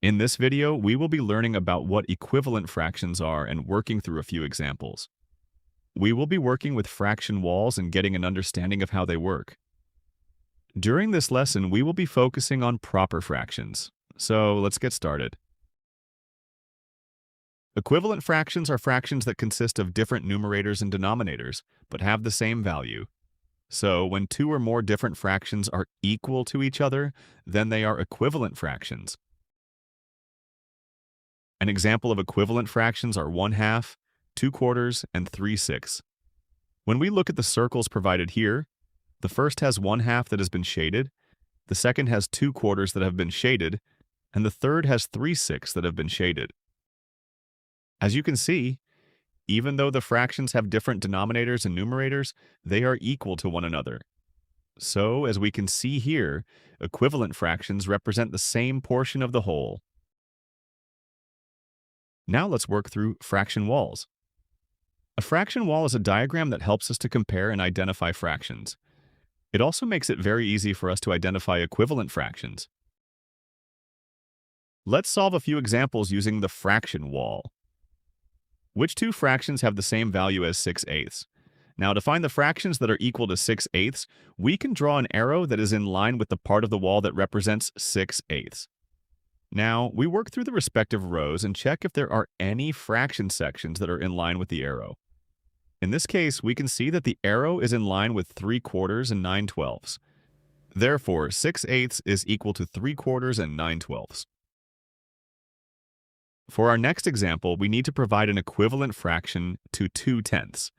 In this video, we will be learning about what equivalent fractions are and working through a few examples. We will be working with fraction walls and getting an understanding of how they work. During this lesson, we will be focusing on proper fractions. So let's get started. Equivalent fractions are fractions that consist of different numerators and denominators, but have the same value. So when two or more different fractions are equal to each other, then they are equivalent fractions. An example of equivalent fractions are 1/2, 2/4, and 3/6. When we look at the circles provided here, the first has 1/2 that has been shaded, the second has 2/4 that have been shaded, and the third has 3/6 that have been shaded. As you can see, even though the fractions have different denominators and numerators, they are equal to one another. So, as we can see here, equivalent fractions represent the same portion of the whole. Now let's work through fraction walls. A fraction wall is a diagram that helps us to compare and identify fractions. It also makes it very easy for us to identify equivalent fractions. Let's solve a few examples using the fraction wall. Which two fractions have the same value as 6/8? Now, to find the fractions that are equal to 6/8, we can draw an arrow that is in line with the part of the wall that represents 6/8. Now, we work through the respective rows and check if there are any fraction sections that are in line with the arrow. In this case, we can see that the arrow is in line with 3/4 and 9/12. Therefore, 6/8 is equal to 3/4 and 9/12. For our next example, we need to provide an equivalent fraction to 2/10.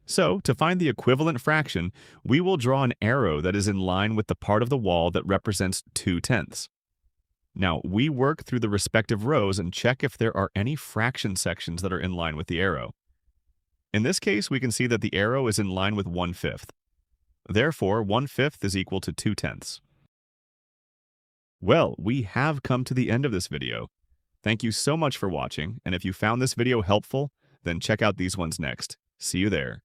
So, to find the equivalent fraction, we will draw an arrow that is in line with the part of the wall that represents 2/10. Now, we work through the respective rows and check if there are any fraction sections that are in line with the arrow. In this case, we can see that the arrow is in line with 1/5. Therefore, 1/5 is equal to 2/10. Well, we have come to the end of this video. Thank you so much for watching, and if you found this video helpful, then check out these ones next. See you there.